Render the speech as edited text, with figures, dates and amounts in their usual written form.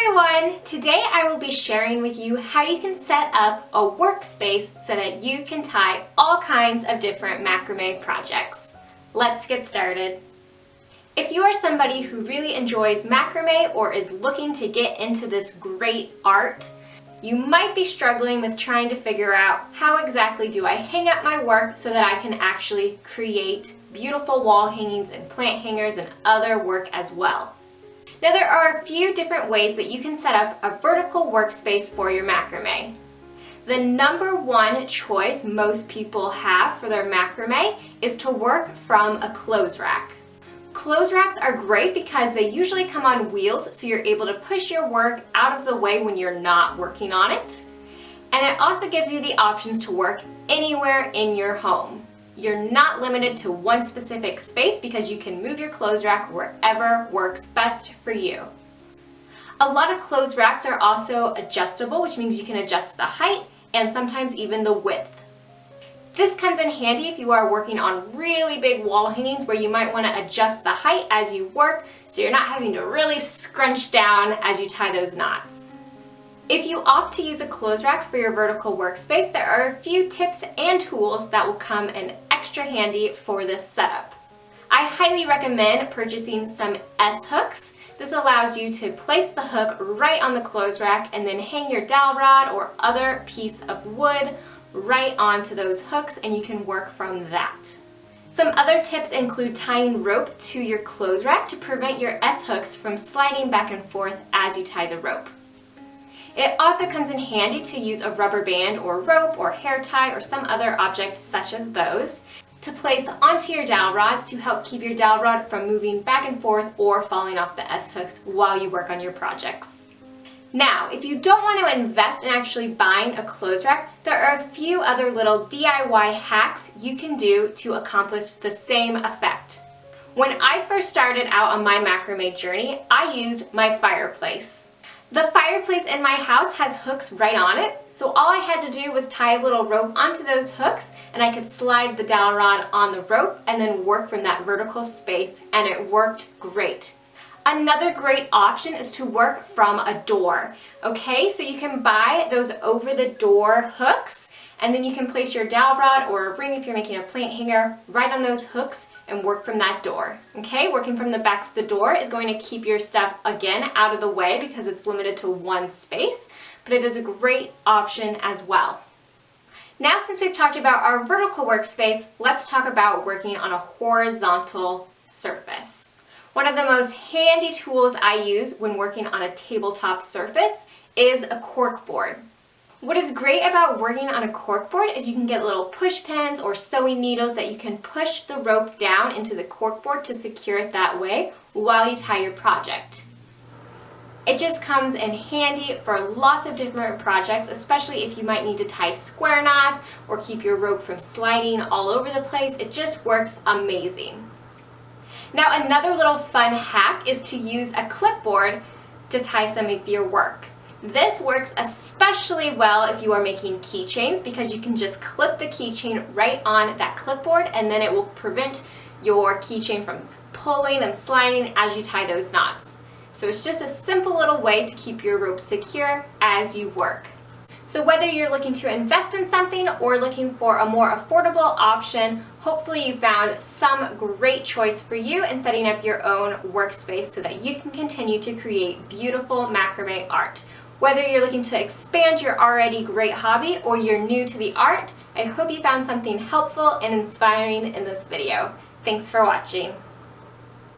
everyone! Today I will be sharing with you how you can set up a workspace so that you can tie all kinds of different macrame projects. Let's get started. If you are somebody who really enjoys macrame or is looking to get into this great art, you might be struggling with trying to figure out how exactly do I hang up my work so that I can actually create beautiful wall hangings and plant hangers and other work as well. Now there are a few different ways that you can set up a vertical workspace for your macrame. The number one choice most people have for their macrame is to work from a clothes rack. Clothes racks are great because they usually come on wheels, so you're able to push your work out of the way when you're not working on it. And it also gives you the options to work anywhere in your home. You're not limited to one specific space because you can move your clothes rack wherever works best for you. A lot of clothes racks are also adjustable, which means you can adjust the height and sometimes even the width. This comes in handy if you are working on really big wall hangings where you might want to adjust the height as you work so you're not having to really scrunch down as you tie those knots. If you opt to use a clothes rack for your vertical workspace, there are a few tips and tools that will come in extra handy for this setup. I highly recommend purchasing some S-hooks. This allows you to place the hook right on the clothes rack and then hang your dowel rod or other piece of wood right onto those hooks, and you can work from that. Some other tips include tying rope to your clothes rack to prevent your S-hooks from sliding back and forth as you tie the rope. It also comes in handy to use a rubber band or rope or hair tie or some other object such as those to place onto your dowel rod to help keep your dowel rod from moving back and forth or falling off the S-hooks while you work on your projects. Now, if you don't want to invest in actually buying a clothes rack, there are a few other little DIY hacks you can do to accomplish the same effect. When I first started out on my macrame journey, I used my fireplace. The fireplace in my house has hooks right on it, so all I had to do was tie a little rope onto those hooks and I could slide the dowel rod on the rope and then work from that vertical space, and it worked great. Another great option is to work from a door. Okay, so you can buy those over the door hooks and then you can place your dowel rod or a ring if you're making a plant hanger right on those hooks and work from that door. Okay, working from the back of the door is going to keep your stuff again out of the way because it's limited to one space, but it is a great option as well. Now, since we've talked about our vertical workspace, let's talk about working on a horizontal surface. One of the most handy tools I use when working on a tabletop surface is a corkboard. What is great about working on a corkboard is you can get little push pins or sewing needles that you can push the rope down into the corkboard to secure it that way while you tie your project. It just comes in handy for lots of different projects, especially if you might need to tie square knots or keep your rope from sliding all over the place. It just works amazing. Now, another little fun hack is to use a clipboard to tie some of your work. This works especially well if you are making keychains because you can just clip the keychain right on that clipboard and then it will prevent your keychain from pulling and sliding as you tie those knots. So it's just a simple little way to keep your rope secure as you work. So whether you're looking to invest in something or looking for a more affordable option, hopefully you found some great choice for you in setting up your own workspace so that you can continue to create beautiful macrame art. Whether you're looking to expand your already great hobby or you're new to the art, I hope you found something helpful and inspiring in this video. Thanks for watching.